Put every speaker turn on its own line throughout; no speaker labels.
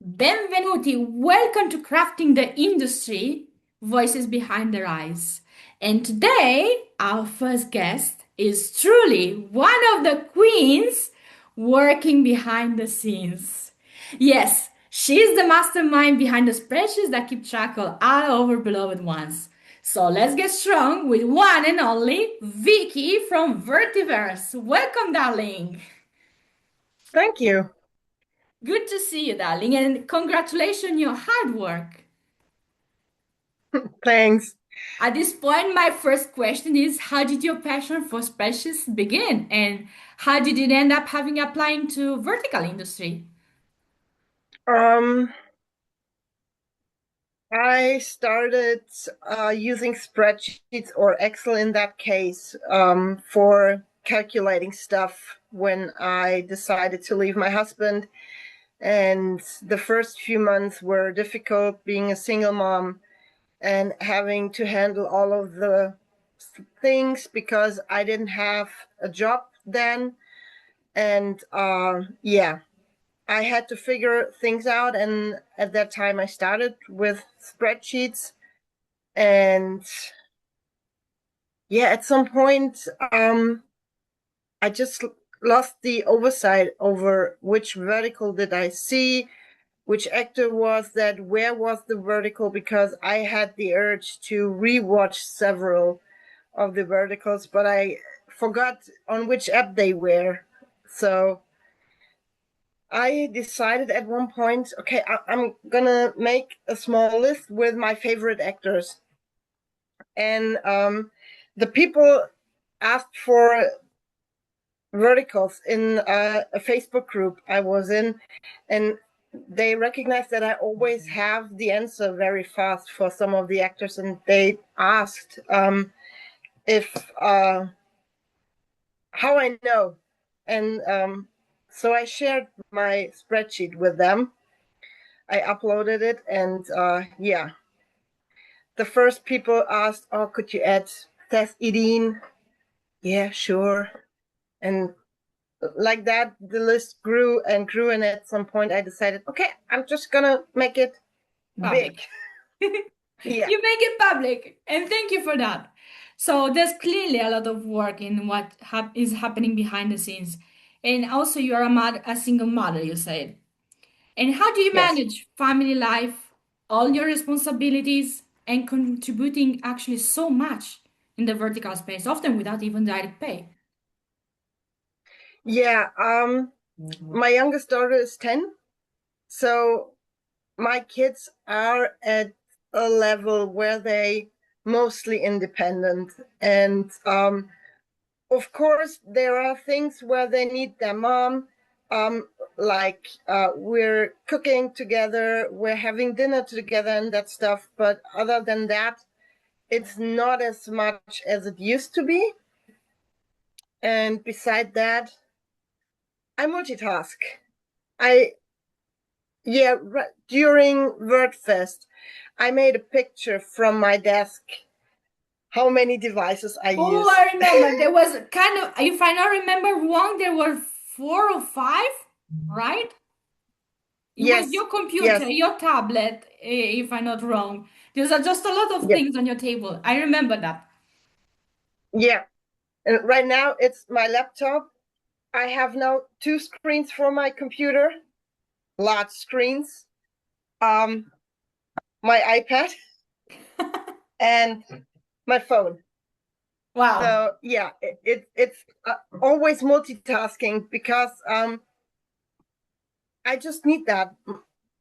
Benvenuti, welcome to Crafting the Industry, Voices Behind the Eyes. And today, our first guest is truly one of the queens working behind the scenes. Yes, she's the mastermind behind the spreadsheets that keep track of all our beloved ones. So let's get strong with one and only Vicky from VertiVerse. Welcome, darling.
Thank you.
Good to see you, darling, and congratulations on your hard work.
Thanks.
At this point, my first question is, how did your passion for spreadsheets begin, and how did it end up having applying to vertical industry?
Um, I started using spreadsheets or Excel in that case for calculating stuff when I decided to leave my husband. And the first few months were difficult being a single mom and having to handle all of the things because I didn't have a job then. And yeah, I had to figure things out, and at that time I started with spreadsheets. And yeah, at some point, I just lost the oversight over which vertical did I see, which actor was that, where was the vertical, because I had the urge to rewatch several of the verticals, but I forgot on which app they were. So I decided at one point, okay, I'm gonna make a small list with my favorite actors. And the people asked for verticals in a Facebook group I was in, and they recognized that I always have the answer very fast for some of the actors, and they asked if how I know. And so I shared my spreadsheet with them. I uploaded it, and yeah, the first people asked, "Oh, could you add Seth Edin?" Yeah, sure. And like that, the list grew and grew, and at some point, I decided, okay, I'm just gonna make it big.
Public.
Yeah.
You make it public, and thank you for that. So there's clearly a lot of work in what is happening behind the scenes, and also you are a single mother, you said. And how do you
Yes.
manage family life, all your responsibilities, and contributing actually so much in the vertical space, often without even direct pay?
Yeah. My youngest daughter is 10, so my kids are at a level where they mostly independent, and of course, there are things where they need their mom, um, like we're cooking together, we're having dinner together, and that stuff. But other than that, it's not as much as it used to be. And beside that, I multitask. I yeah, during WordFest, I made a picture from my desk how many devices I
Oh,
use.
I remember. There was kind of, if I not remember wrong, there were four or five, right? It was
Yes,
your computer,
yes,
your tablet, if I'm not wrong. There's just a lot of
yeah,
things on your table. I remember that.
yeah. And right now it's my laptop. I have now two screens for my computer, large screens, um, my iPad, and my phone.
Wow.
So yeah, it's always multitasking because I just need that.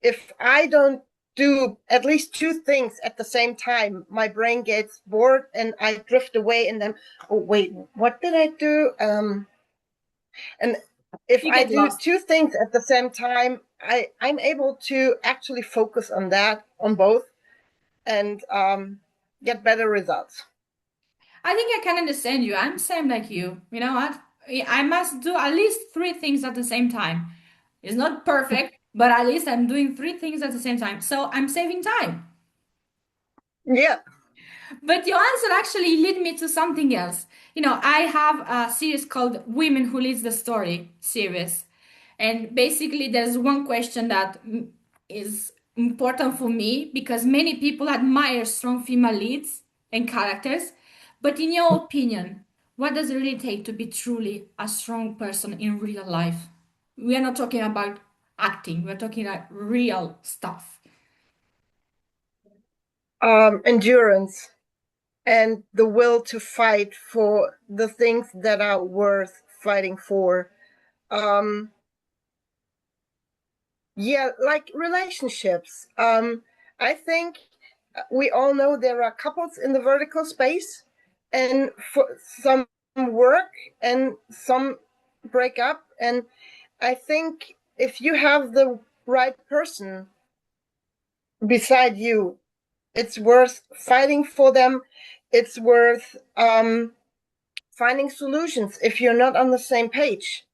If I don't do at least two things at the same time, my brain gets bored and I drift away. And then, oh wait, what did I do? And if
You
I
get
do
lost.
two things at the same time, I'm able to actually focus on that, on both, and get better results.
I think I can understand you. I'm same like you. You know what? I must do at least three things at the same time. It's not perfect, but at least I'm doing three things at the same time. So I'm saving time.
Yeah.
But your answer actually lead me to something else. I have a series called Women Who Leads the Story series. And basically, there's one question that is important for me because many people admire strong female leads and characters. But in your opinion, what does it really take to be truly a strong person in real life? We are not talking about acting, we're talking about real stuff.
Endurance and the will to fight for the things that are worth fighting for. Um, yeah, like relationships. I think we all know there are couples in the vertical space, and for some work and some break up. And I think if you have the right person beside you, it's worth fighting for them. It's worth finding solutions if you're not on the same page.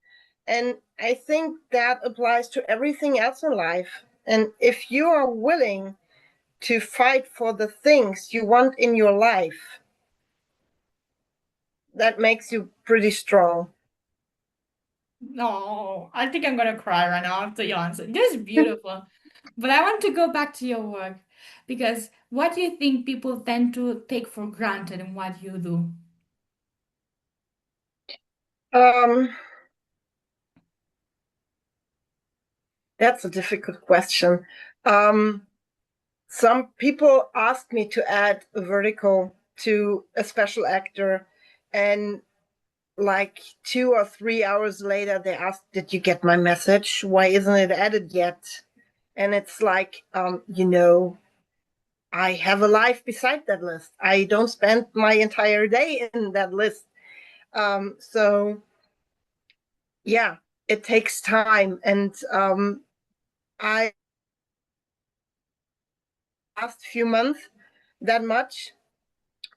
And I think that applies to everything else in life. And if you are willing to fight for the things you want in your life, that makes you pretty strong.
No, I think I'm gonna cry right now after your answer. This is beautiful. But I want to go back to your work because what do you think people tend to take for granted in what you do?
Um, that's a difficult question. Um, some people ask me to add a vertical to a special actor, and like 2 or 3 hours later, they ask, "Did you get my message? Why isn't it added yet?" And it's like, I have a life beside that list. I don't spend my entire day in that list. So yeah, it takes time. And I last few months that much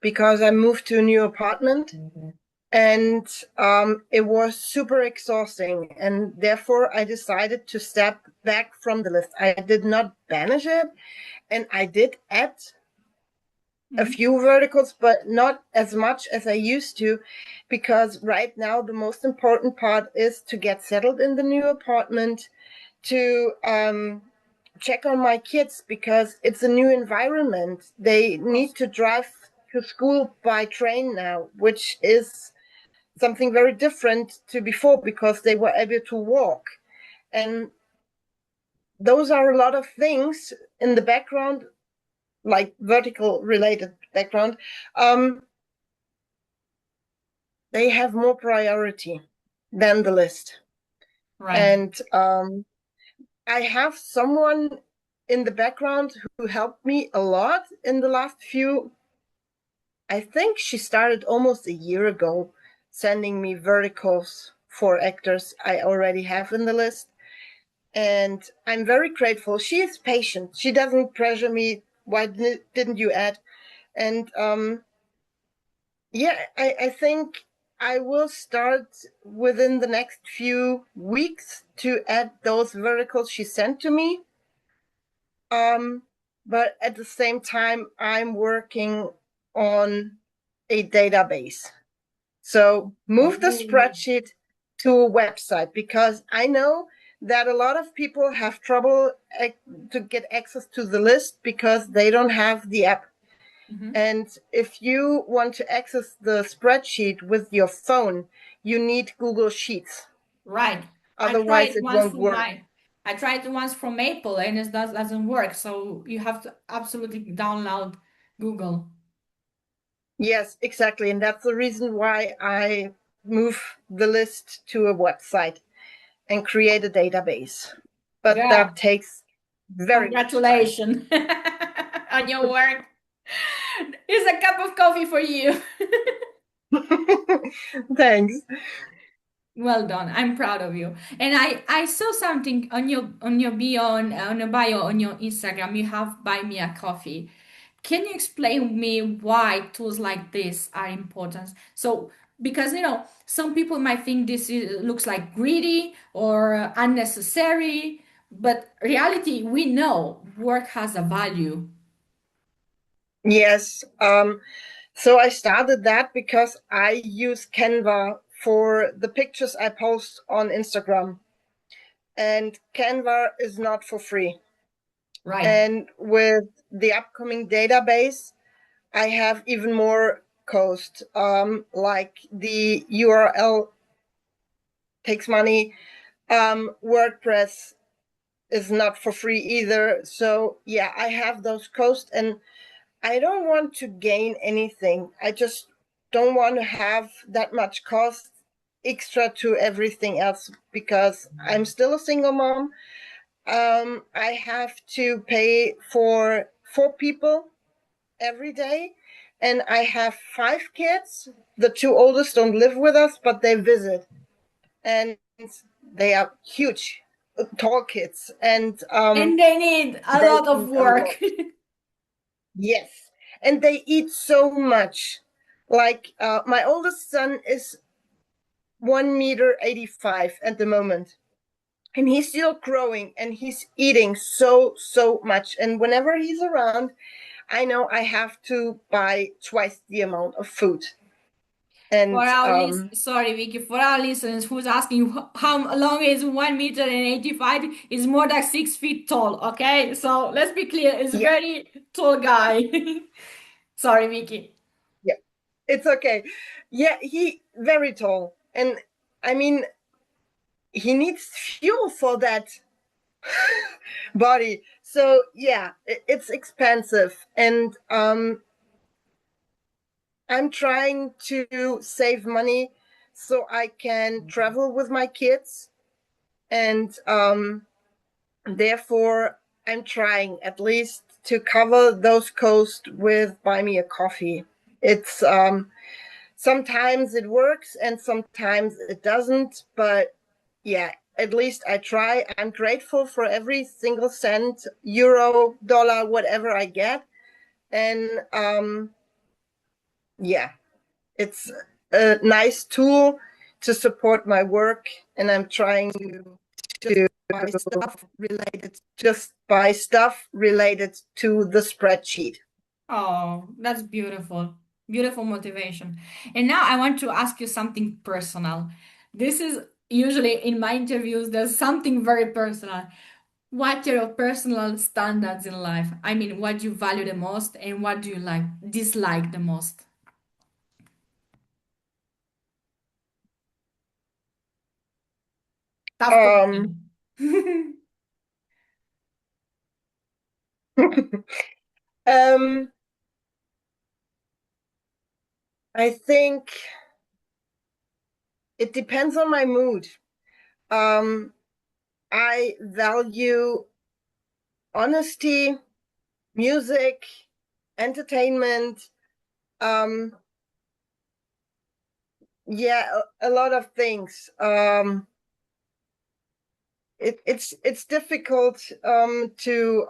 because I moved to a new apartment, and it was super exhausting. And therefore, I decided to step back from the list. I did not banish it, and I did add a
Mhm.
few verticals, but not as much as I used to, because right now the most important part is to get settled in the new apartment, to check on my kids because it's a new environment. They
Of course.
need to drive to school by train now, which is something very different to before because they were able to walk. And those are a lot of things in the background, like vertical related background. Um, they have more priority than the list.
Right.
And I have someone in the background who helped me a lot in the last few. I think she started almost a year ago sending me verticals for actors I already have in the list. And I'm very grateful. She is patient. She doesn't pressure me. Why didn't you add? And yeah, I think I will start within the next few weeks to add those verticals she sent to me. Um, but at the same time, I'm working on a database. So move the
Oh.
spreadsheet to a website because I know that a lot of people have trouble to get access to the list because they don't have the app.
Mhm.
And if you want to access the spreadsheet with your phone, you need Google Sheets.
Right. I
Otherwise,
tried
it
once
won't
from
work.
my I tried once from Maple and it doesn't work. So you have to absolutely download Google.
Yes, exactly. And that's the reason why I move the list to a website and create a database. But
Girl,
that takes very much time.
congratulations on your work. Here's a cup of coffee for you.
Thanks.
Well done. I'm proud of you. And I saw something on your bio on your bio on your Instagram. You have buy me a coffee. Can you explain me why tools like this are important? So because some people might think looks like greedy or unnecessary, but reality we know work has a value.
Yes. So I started that because I use Canva for the pictures I post on Instagram. And Canva is not for free.
Right.
And with the upcoming database, I have even more cost. Like the URL takes money. WordPress is not for free either. So yeah, I have those costs, and I don't want to gain anything. I just don't want to have that much cost extra to everything else because I'm still a single mom. I have to pay for 4 people every day, and I have 5 kids. The 2 oldest don't live with us, but they visit, and they are huge, tall kids, and
And they need a
they
lot of
eat a
work.
lot. Yes, and they eat so much. Like my oldest son is 1 meter 85 at the moment, and he's still growing, and he's eating so much. And whenever he's around, I know I have to buy twice the amount of food.
For
And
our sorry, Vicky, for our listeners who's asking how long is 1 meter and 85 is more than 6 feet tall. Okay, so let's be clear, it's a
yeah,
very tall guy. Sorry, Vicky.
yeah, it's okay. Yeah, he very tall, and I mean he needs fuel for that body. So yeah, it's expensive, and I'm trying to save money so I can travel with my kids, and therefore I'm trying at least to cover those costs with buy me a coffee. It's sometimes it works and sometimes it doesn't, but yeah, at least I try. I'm grateful for every single cent, euro, dollar, whatever I get. And yeah, it's a nice tool to support my work, and I'm trying to buy stuff related, just buy stuff related to the spreadsheet.
Oh, that's beautiful. Beautiful motivation. And now I want to ask you something personal. This is usually in my interviews, there's something very personal. What are your personal standards in life? I mean, what do you value the most and what do you like dislike the most? Tough
Um,
question.
um, I think it depends on my mood. Um, I value honesty, music, entertainment. Um, yeah, a lot of things. It's difficult to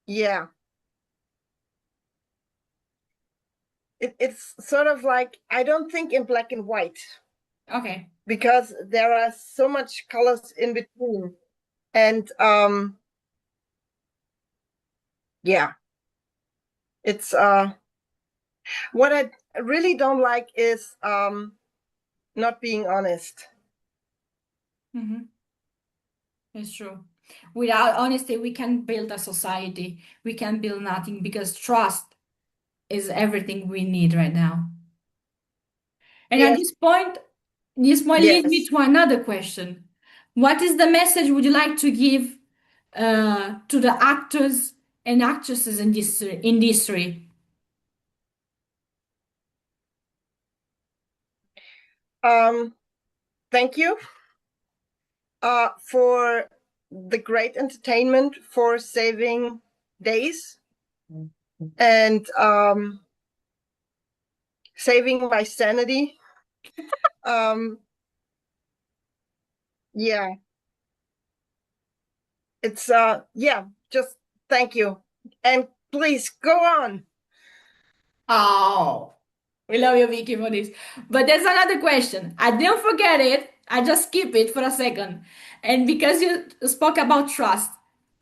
yeah. It's sort of like I don't think in black and white
Okay.
because there are so much colors in between, and yeah, it's what I really don't like is not being honest.
Mm-hmm. It's true. Without honesty, we can build a society. We can build nothing because trust is everything we need right now. And at
Yes,
this point leads me
yes.
to another question. What is the message would you like to give to the actors and actresses in this industry?
Um, Thank you for the great entertainment, for saving days, and saving my sanity. Um, yeah, it's yeah, just thank you. And please go on.
Oh, we love you, Vicky, for this. But there's another question. I didn't forget it. I just skip it for a second. And because you spoke about trust,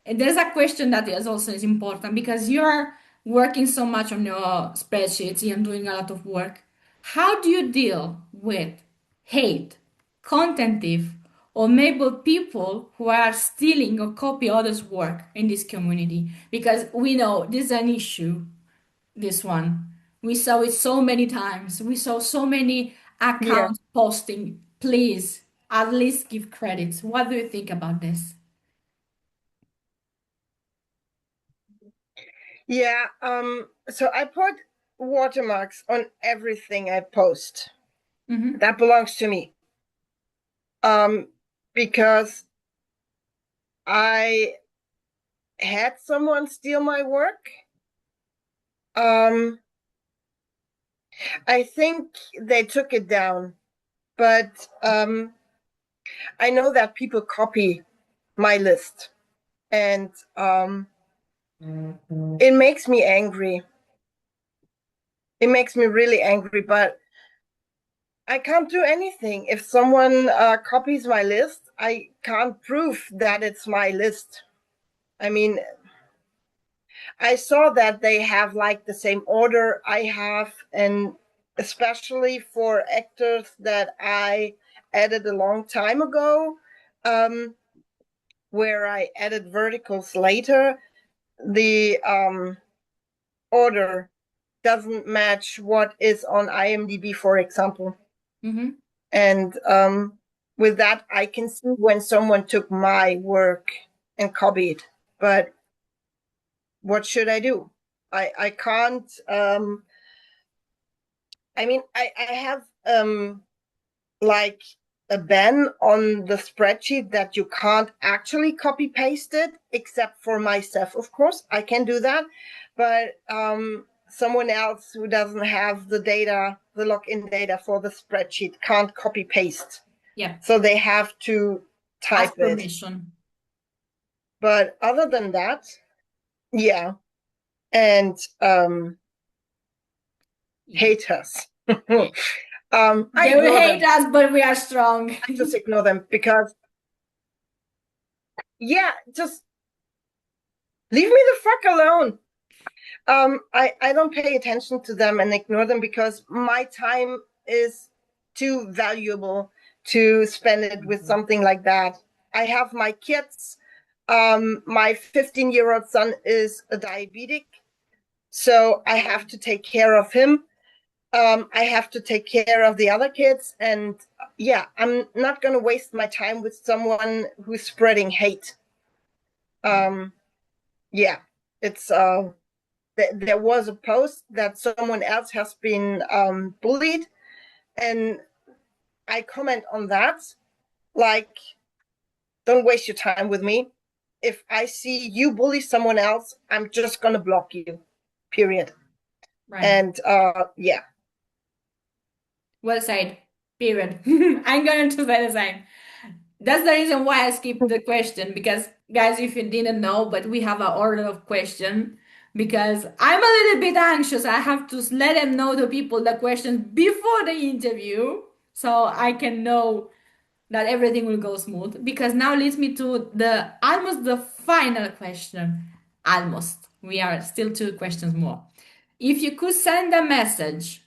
and there's a question that is also is important because you're working so much on your spreadsheets and doing a lot of work. How do you deal with hate, content thief, or maybe people who are stealing or copy others' work in this community, because we know this is an issue. This one, we saw it so many times. We saw so many
Yeah.
accounts posting. Please, at least give credits. What do you think about this?
Yeah. So I put watermarks on everything I post.
Mm-hmm.
That belongs to me. Um, because I had someone steal my work. Um, I think they took it down, but I know that people copy my list, and it makes me angry. It makes me really angry, but I can't do anything. If someone copies my list, I can't prove that it's my list. I mean, I saw that they have like the same order I have, and especially for actors that I added a long time ago, um, where I added verticals later, the order doesn't match what is on IMDb, for example.
Mm-hmm.
And with that, I can see when someone took my work and copied. But what should I do? I can't. I mean, I have like a ban on the spreadsheet that you can't actually copy paste it, except for myself, of course. I can do that, but someone else who doesn't have the data, the login data for the spreadsheet, can't copy paste.
Yeah.
So they have to type
Ask
it.
permission.
But other than that, yeah. And
Yeah.
haters. I
They will
ignore
hate
them.
us, but we are strong.
I just ignore them because, yeah, just leave me the fuck alone. I don't pay attention to them and ignore them because my time is too valuable to spend it with something like that. I have my kids. My 15-year-old son is a diabetic, so I have to take care of him. I have to take care of the other kids, and yeah, I'm not going to waste my time with someone who's spreading hate. Um, yeah, it's there was a post that someone else has been bullied, and I comment on that like, don't waste your time with me. If I see you bully someone else, I'm just gonna block you, period.
Right.
And yeah.
Well said. Period. I'm going to say the same. That's the reason why I skipped the question because, guys, if you didn't know, but we have an order of question because I'm a little bit anxious. I have to let them know the people the questions before the interview so I can know that everything will go smooth. Because now leads me to the almost the final question. Almost. We are still two questions more. If you could send a message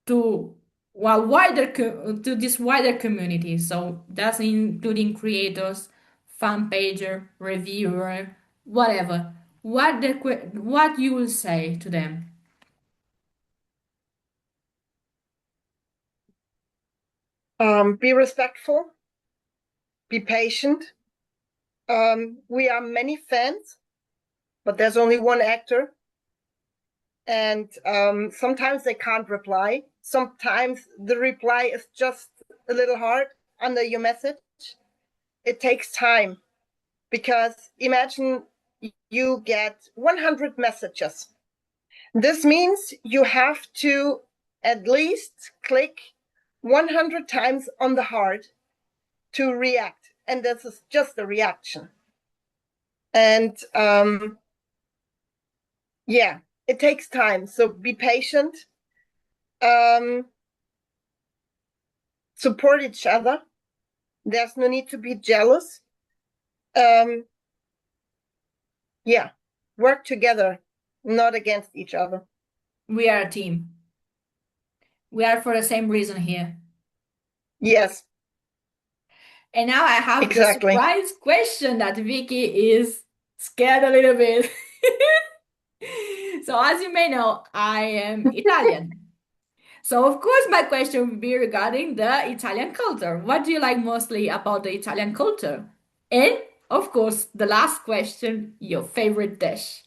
to to this wider community. So that's including creators, fan pager, reviewer, whatever. What you will say to them?
Be respectful, be patient. We are many fans, but there's only one actor, and sometimes they can't reply. Sometimes the reply is just a little hard under your message. It takes time because imagine you get 100 messages. This means you have to at least click 100 times on the heart to react. And this is just a reaction. And yeah, it takes time. So be patient, um, support each other. There's no need to be jealous. Um, yeah, work together, not against each other.
We are a team. We are for the same reason here.
Yes.
And now I have the
Exactly.
surprise question that Vicky is scared a little bit. So, as you may know, I am Italian. So, of course, my question would be regarding the Italian culture. What do you like mostly about the Italian culture? And, of course, the last question, your favorite dish.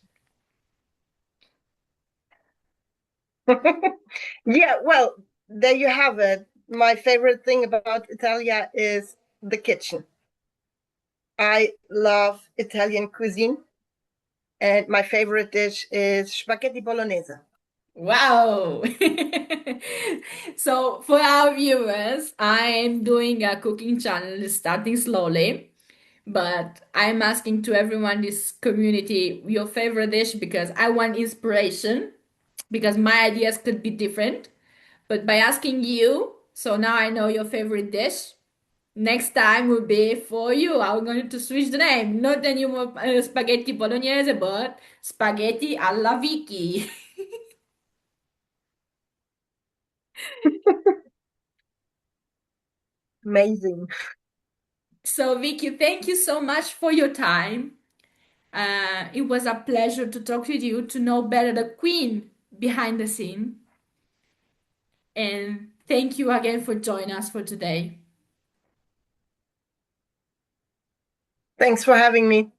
Yeah, well, there you have it. My favorite thing about Italia is the kitchen. I love Italian cuisine, and my favorite dish is spaghetti bolognese.
Wow! So, for our viewers, I'm doing a cooking channel starting slowly, but I'm asking to everyone in this community your favorite dish because I want inspiration because my ideas could be different. But by asking you, so now I know your favorite dish. Next time will be for you. I'm going to switch the name. Not anymore spaghetti bolognese, but spaghetti alla Vicky.
Amazing.
So, Vicky, thank you so much for your time. It was a pleasure to talk with you, to know better the queen behind the scene. And thank you again for joining us for today.
Thanks for having me.